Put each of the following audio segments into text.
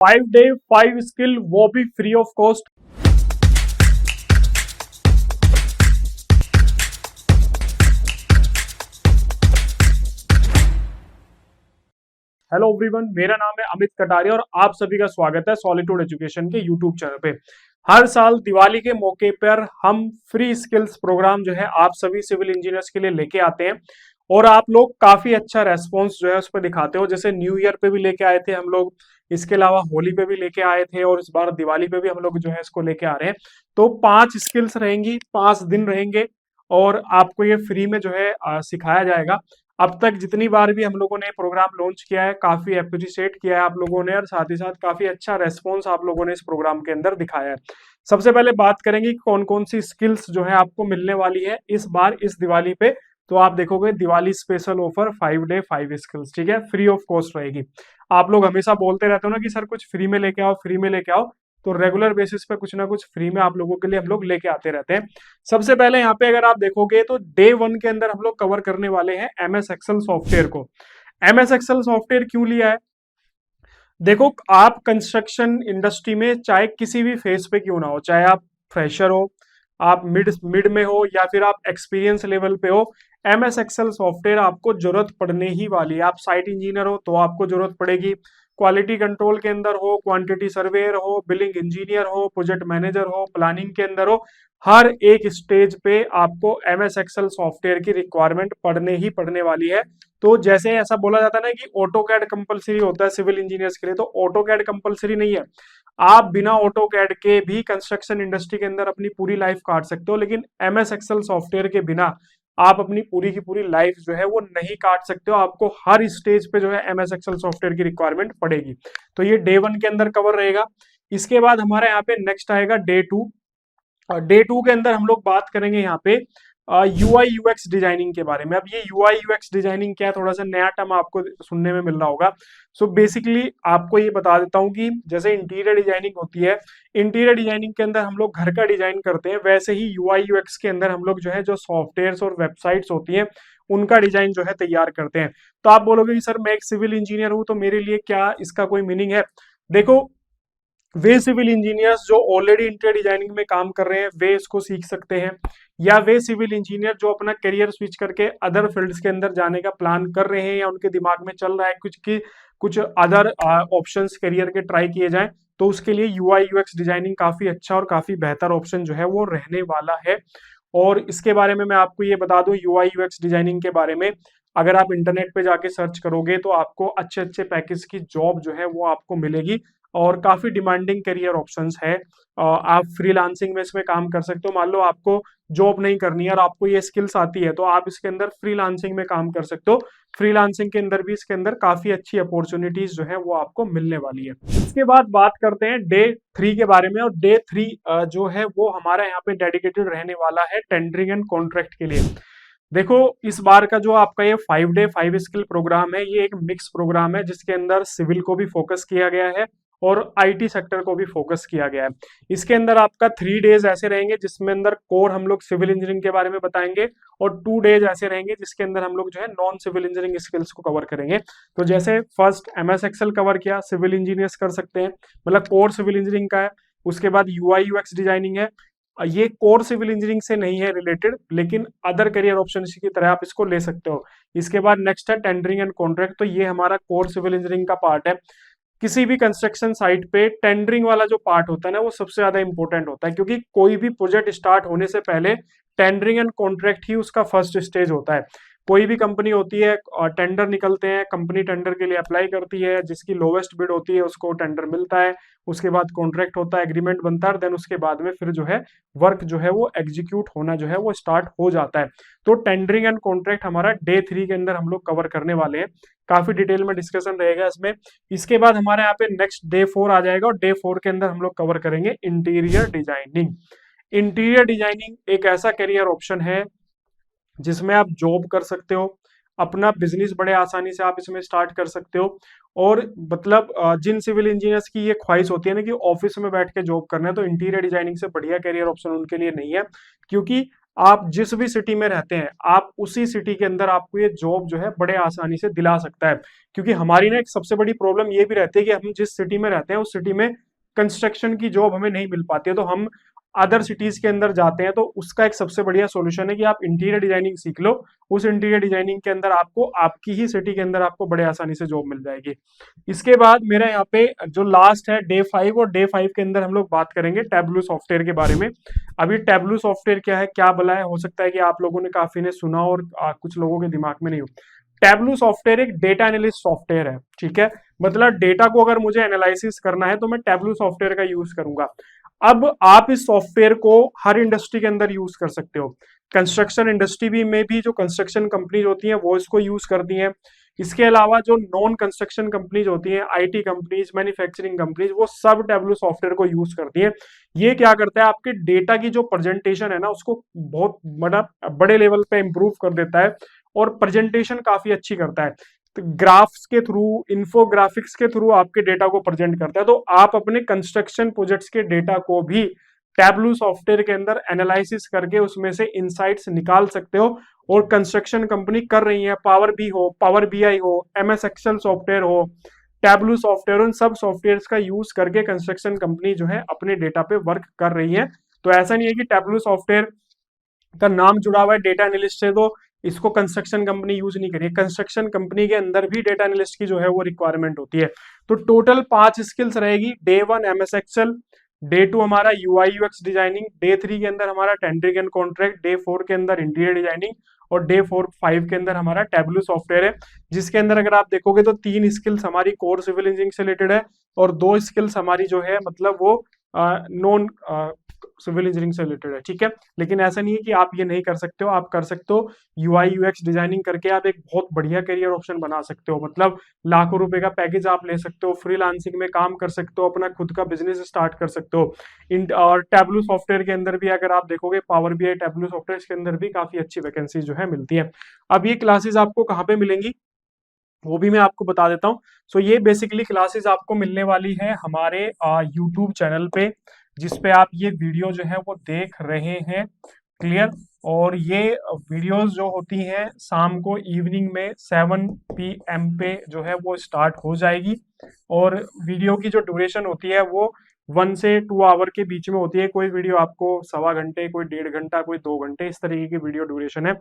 5 day 5 skill, वो भी free of cost. Hello everyone, मेरा नाम है अमित कटारिया और आप सभी का स्वागत है सॉलिट्यूड एजुकेशन के यूट्यूब चैनल पे। हर साल दिवाली के मौके पर हम फ्री स्किल्स प्रोग्राम जो है आप सभी सिविल इंजीनियर्स के लिए लेके आते हैं और आप लोग काफी अच्छा रेस्पॉन्स जो है उस पर दिखाते हो। जैसे न्यू ईयर पे भी लेके आए थे हम लोग, इसके अलावा होली पे भी लेके आए थे और इस बार दिवाली पे भी हम लोग जो है इसको लेके आ रहे हैं। तो 5 स्किल्स रहेंगी, 5 दिन रहेंगे और आपको ये फ्री में जो है सिखाया जाएगा। अब तक जितनी बार भी हम लोगों ने प्रोग्राम लॉन्च किया है, काफी अप्रिशिएट किया है आप लोगों ने और साथ ही साथ काफी अच्छा रेस्पॉन्स आप लोगों ने इस प्रोग्राम के अंदर दिखाया है। सबसे पहले बात करेंगे कि कौन कौन सी स्किल्स जो है आपको मिलने वाली है इस बार इस दिवाली पे। तो आप देखोगे Diwali special offer 5 day 5 skills, ठीक है, फ्री ऑफ कॉस्ट रहेगी। आप लोग हमेशा बोलते रहते हो ना कि सर कुछ फ्री में लेके आओ, फ्री में लेके आओ। तो रेगुलर बेसिस पे कुछ ना कुछ फ्री में आप लोगों के लिए हम लोग लेके आते रहते हैं। सबसे पहले यहाँ पे अगर आप देखोगे तो डे 1 के अंदर हम लोग कवर करने वाले हैं एमएस एक्सेल सॉफ्टवेयर को। एमएस एक्सेल सॉफ्टवेयर क्यों लिया है? देखो, आप कंस्ट्रक्शन इंडस्ट्री में चाहे किसी भी फेज पे क्यों ना हो, चाहे आप फ्रेशर हो, आप मिड मिड में हो या फिर आप एक्सपीरियंस लेवल पे हो, एमएस एक्सेल सॉफ्टवेयर आपको जरूरत पड़ने ही वाली है। आप साइट इंजीनियर हो तो आपको जरूरत पड़ेगी, क्वालिटी कंट्रोल के अंदर हो, क्वांटिटी सर्वेयर हो, बिलिंग इंजीनियर हो, प्रोजेक्ट मैनेजर हो, प्लानिंग के अंदर हो, हर एक स्टेज पे आपको एमएस एक्सेल सॉफ्टवेयर की रिक्वायरमेंट पड़ने ही पड़ने वाली है। तो जैसे ऐसा बोला जाता है ना कि ऑटो कैड कंपलसरी होता है सिविल इंजीनियर्स के लिए, तो ऑटो कैड कंपलसरी नहीं है। आप बिना ऑटो कैड के भी कंस्ट्रक्शन इंडस्ट्री के अंदर अपनी पूरी लाइफ काट सकते हो, लेकिन एमएस एक्सेल सॉफ्टवेयर के बिना आप अपनी पूरी की पूरी लाइफ जो है वो नहीं काट सकते हो। आपको हर स्टेज पे जो है एमएस एक्सेल सॉफ्टवेयर की रिक्वायरमेंट पड़ेगी। तो ये डे 1 के अंदर कवर रहेगा। इसके बाद हमारे यहाँ पे नेक्स्ट आएगा डे 2। और डे 2 के अंदर हम लोग बात करेंगे यहाँ पे यूआई यूएक्स डिजाइनिंग के बारे में। अब ये यूआई यूएक्स डिजाइनिंग क्या है, थोड़ा सा नया टर्म आपको सुनने में मिल रहा होगा। सो बेसिकली आपको ये बता देता हूँ कि जैसे इंटीरियर डिजाइनिंग होती है, इंटीरियर डिजाइनिंग के अंदर हम लोग घर का डिजाइन करते हैं, वैसे ही यूआई यूएक्स के अंदर हम लोग जो है जो सॉफ्टवेयर और वेबसाइट्स होती हैं उनका डिजाइन जो है तैयार करते हैं। तो आप बोलोगे कि सर मैं एक सिविल इंजीनियर हूं तो मेरे लिए क्या इसका कोई मीनिंग है? देखो, वे सिविल इंजीनियर्स जो ऑलरेडी इंटीरियर डिजाइनिंग में काम कर रहे हैं वे इसको सीख सकते हैं, या वे सिविल इंजीनियर जो अपना करियर स्विच करके अदर फील्ड्स के अंदर जाने का प्लान कर रहे हैं या उनके दिमाग में चल रहा है कुछ अदर ऑप्शंस करियर के ट्राई किए जाएं, तो उसके लिए यूआई यूएक्स डिजाइनिंग काफी अच्छा और काफी बेहतर ऑप्शन जो है वो रहने वाला है। और इसके बारे में मैं आपको ये बता दूं, यूआई यूएक्स डिजाइनिंग के बारे में अगर आप इंटरनेट पे जाके सर्च करोगे तो आपको अच्छे अच्छे पैकेज की जॉब जो है वो आपको मिलेगी और काफी डिमांडिंग करियर ऑप्शंस है। आप फ्रीलांसिंग में इसमें काम कर सकते हो। मान लो आपको जॉब नहीं करनी है और आपको ये स्किल्स आती है तो आप इसके अंदर फ्रीलांसिंग में काम कर सकते हो। फ्रीलांसिंग के अंदर भी इसके अंदर काफी अच्छी अपॉर्चुनिटीज जो है वो आपको मिलने वाली है। इसके बाद बात करते हैं डे 3 के बारे में। और डे 3 जो है वो हमारा यहाँ पे डेडिकेटेड रहने वाला है टेंडरिंग एंड कॉन्ट्रैक्ट के लिए। देखो, इस बार का जो आपका ये 5 डे 5 स्किल प्रोग्राम है, ये एक मिक्स प्रोग्राम है जिसके अंदर सिविल को भी फोकस किया गया है और आईटी सेक्टर को भी फोकस किया गया है। इसके अंदर आपका 3 डेज ऐसे रहेंगे जिसमें अंदर कोर हम लोग सिविल इंजीनियरिंग के बारे में बताएंगे और 2 डेज ऐसे रहेंगे जिसके अंदर हम लोग जो है नॉन सिविल इंजीनियरिंग स्किल्स को कवर करेंगे। तो जैसे फर्स्ट एमएस एक्सेल कवर किया, सिविल इंजीनियर्स कर सकते हैं, मतलब कोर सिविल इंजीनियरिंग का है। उसके बाद यूआई यूएक्स डिजाइनिंग है, ये कोर सिविल इंजीनियरिंग से नहीं है रिलेटेड, लेकिन अदर करियर ऑप्शन की तरह आप इसको ले सकते हो। इसके बाद नेक्स्ट है टेंडरिंग एंड कॉन्ट्रैक्ट, तो ये हमारा कोर सिविल इंजीनियरिंग का पार्ट है। किसी भी कंस्ट्रक्शन साइट पे टेंडरिंग वाला जो पार्ट होता है ना वो सबसे ज्यादा इंपॉर्टेंट होता है, क्योंकि कोई भी प्रोजेक्ट स्टार्ट होने से पहले टेंडरिंग एंड कॉन्ट्रैक्ट ही उसका फर्स्ट स्टेज होता है। कोई भी कंपनी होती है और टेंडर निकलते हैं, कंपनी टेंडर के लिए अप्लाई करती है, जिसकी लोवेस्ट बिड होती है उसको टेंडर मिलता है, उसके बाद कॉन्ट्रैक्ट होता है, एग्रीमेंट बनता है, देन उसके बाद में फिर जो है वर्क जो है वो एग्जीक्यूट होना जो है वो स्टार्ट हो जाता है। तो टेंडरिंग एंड कॉन्ट्रैक्ट हमारा डे 3 के अंदर हम लोग कवर करने वाले हैं, काफी डिटेल में डिस्कशन रहेगा इसमें। इसके बाद हमारे यहाँ पे नेक्स्ट डे 4 आ जाएगा और डे 4 के अंदर हम लोग कवर करेंगे इंटीरियर डिजाइनिंग। इंटीरियर डिजाइनिंग एक ऐसा करियर ऑप्शन है जिसमें आप जॉब कर सकते हो, अपना बिजनेस बड़े आसानी से आप इसमें स्टार्ट कर सकते हो। और मतलब जिन सिविल इंजीनियर्स की ये ख्वाहिश होती है ना कि ऑफिस में बैठ के जॉब करना है, तो इंटीरियर डिजाइनिंग से बढ़िया करियर ऑप्शन उनके लिए नहीं है, क्योंकि आप जिस भी सिटी में रहते हैं, आप उसी सिटी के अंदर आपको ये जॉब जो है बड़े आसानी से दिला सकता है। क्योंकि हमारी ना एक सबसे बड़ी प्रॉब्लम ये भी रहती है कि हम जिस सिटी में रहते हैं उस सिटी में कंस्ट्रक्शन की जॉब हमें नहीं मिल पाती है, तो हम अदर सिटीज के अंदर जाते हैं। तो उसका एक सबसे बढ़िया सॉल्यूशन है कि आप इंटीरियर डिजाइनिंग सीख लो। उस इंटीरियर डिजाइनिंग के अंदर आपको आपकी ही सिटी के अंदर आपको बड़े आसानी से जॉब मिल जाएगी। इसके बाद मेरा यहाँ पे जो लास्ट है डे 5, और डे 5 के अंदर हम लोग बात करेंगे टैबलू सॉफ्टवेयर के बारे में। अभी टैबलू सॉफ्टवेयर क्या है, क्या भला है, हो सकता है कि आप लोगों ने काफी ने सुना और कुछ लोगों के दिमाग में नहीं हो। टैबलू सॉफ्टवेयर एक डेटा एनालिस्ट सॉफ्टवेयर है, ठीक है। मतलब डेटा को अगर मुझे एनालिसिस करना है तो मैं टैबलू सॉफ्टवेयर का यूज करूंगा। अब आप इस सॉफ्टवेयर को हर इंडस्ट्री के अंदर यूज कर सकते हो। कंस्ट्रक्शन इंडस्ट्री भी में भी जो कंस्ट्रक्शन कंपनीज होती हैं वो इसको यूज करती हैं। इसके अलावा जो नॉन कंस्ट्रक्शन कंपनीज होती हैं, आईटी कंपनीज, मैन्युफैक्चरिंग कंपनीज, वो सब टैबलू सॉफ्टवेयर को यूज करती हैं। ये क्या करता है, आपके डेटा की जो प्रेजेंटेशन है ना उसको बहुत बड़े लेवल पे इंप्रूव कर देता है और प्रेजेंटेशन काफी अच्छी करता है। तो ग्राफ्स के थ्रू, इंफोग्राफिक्स के थ्रू आपके डेटा को प्रेजेंट करता है। तो आप अपने कंस्ट्रक्शन प्रोजेक्ट्स के डेटा को भी टैबलू सॉफ्टवेयर के अंदर एनालिसिस करके उसमें से इंसाइट्स निकाल सकते हो। और कंस्ट्रक्शन कंपनी कर रही है, पावर बी हो, पावर बीआई हो, एमएस एक्सेल सॉफ्टवेयर हो, टैबलू सॉफ्टवेयर, उन सब सॉफ्टवेयर का यूज करके कंस्ट्रक्शन कंपनी जो है अपने डेटा पे वर्क कर रही है। तो ऐसा नहीं है कि टैबलू सॉफ्टवेयर का नाम जुड़ा हुआ है डेटा एनालिस्ट से तो इसको कंस्ट्रक्शन कंपनी यूज नहीं करिए। कंस्ट्रक्शन कंपनी के अंदर भी डेटा एनालिस्ट की जो है वो रिक्वायरमेंट होती है। तो टोटल 5 स्किल्स रहेगी। डे 1 एमएस एक्सेल, डे 2 हमारा यूआई यूएक्स डिजाइनिंग, डे 3 के अंदर हमारा टेंडरिंग एंड कॉन्ट्रैक्ट, डे 4 के अंदर इंटीरियर डिजाइनिंग, और डे 5 के अंदर हमारा टैबलू सॉफ्टवेयर है। जिसके अंदर अगर आप देखोगे तो 3 स्किल्स हमारी कोर सिविल इंजीनियरिंग से रिलेटेड है और 2 स्किल्स हमारी जो है मतलब वो नॉन सिविल इंजीनियरिंग से रिलेटेड है, ठीक है। लेकिन ऐसा नहीं है कि आप ये नहीं कर सकते हो, आप कर सकते हो। यूआई यूएक्स डिजाइनिंग करके आप एक बहुत बढ़िया करियर ऑप्शन बना सकते हो। मतलब लाखों रुपए का पैकेज आप ले सकते हो, फ्रीलांसिंग में काम कर सकते हो, अपना खुद का बिजनेस स्टार्ट कर सकते हो। और टैबलू सॉफ्टवेयर के अंदर भी अगर आप देखोगे, पावर बीआई टैबलू सॉफ्टवेयर के अंदर भी काफी अच्छी वैकेंसी जो है मिलती है। अब ये क्लासेस आपको कहाँ पे मिलेंगी वो भी मैं आपको बता देता हूँ। सो ये बेसिकली क्लासेस आपको मिलने वाली है हमारे यूट्यूब चैनल पे, जिसपे आप ये वीडियो जो है वो देख रहे हैं, क्लियर। और ये वीडियोस जो होती हैं शाम को इवनिंग में 7 PM पे जो है वो स्टार्ट हो जाएगी। और वीडियो की जो ड्यूरेशन होती है वो 1 से 2 आवर के बीच में होती है। कोई वीडियो आपको 1.25 घंटे, कोई 1.5 घंटा, कोई 2 घंटे, इस तरीके की वीडियो ड्यूरेशन है।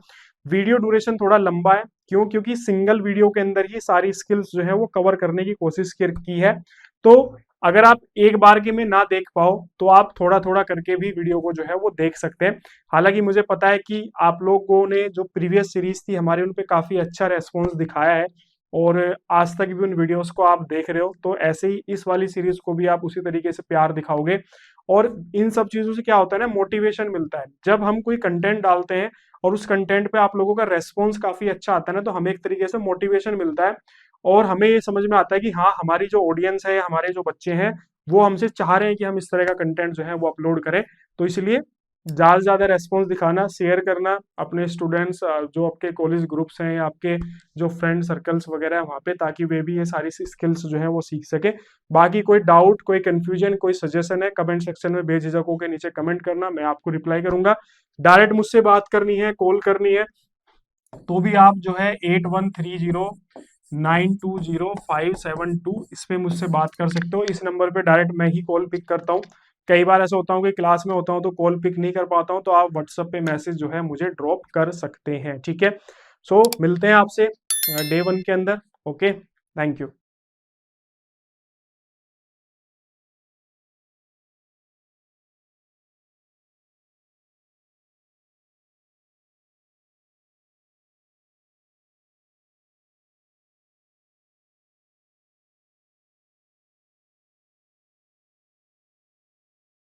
वीडियो ड्यूरेशन थोड़ा लंबा है, क्यों? क्योंकि सिंगल वीडियो के अंदर ही सारी स्किल्स जो है वो कवर करने की कोशिश की है। तो अगर आप एक बार के में ना देख पाओ तो आप थोड़ा थोड़ा करके भी वीडियो को जो है वो देख सकते हैं। हालांकि मुझे पता है कि आप लोगों ने जो प्रीवियस सीरीज थी हमारी उन पे काफी अच्छा रेस्पॉन्स दिखाया है और आज तक भी उन वीडियोस को आप देख रहे हो, तो ऐसे ही इस वाली सीरीज को भी आप उसी तरीके से प्यार दिखाओगे। और इन सब चीजों से क्या होता है ना, मोटिवेशन मिलता है। जब हम कोई कंटेंट डालते हैं और उस कंटेंट पे आप लोगों का रेस्पॉन्स काफी अच्छा आता है ना, तो हमें एक तरीके से मोटिवेशन मिलता है और हमें ये समझ में आता है कि हाँ, हमारी जो ऑडियंस है, हमारे जो बच्चे हैं, वो हमसे चाह रहे हैं कि हम इस तरह का कंटेंट जो है वो अपलोड करें। तो इसलिए ज्यादा से ज्यादा रेस्पॉन्स दिखाना, शेयर करना अपने स्टूडेंट्स, जो आपके कॉलेज ग्रुप्स हैं या आपके जो फ्रेंड सर्कल्स वगैरह है वहाँ पे, ताकि वे भी ये सारी स्किल्स जो है वो सीख सके। बाकी कोई डाउट, कोई कंफ्यूजन, कोई सजेशन है, कमेंट सेक्शन में बेझिझक होकर नीचे कमेंट करना, मैं आपको रिप्लाई करूंगा। डायरेक्ट मुझसे बात करनी है, कॉल करनी है, तो भी आप जो है 8130920572 इस पे मुझसे बात कर सकते हो। इस नंबर पे डायरेक्ट मैं ही कॉल पिक करता हूँ। कई बार ऐसा होता हूँ कि क्लास में होता हूँ तो कॉल पिक नहीं कर पाता हूँ, तो आप व्हाट्सएप पे मैसेज जो है मुझे ड्रॉप कर सकते हैं, ठीक है। सो मिलते हैं आपसे डे 1 के अंदर। Okay, thank you.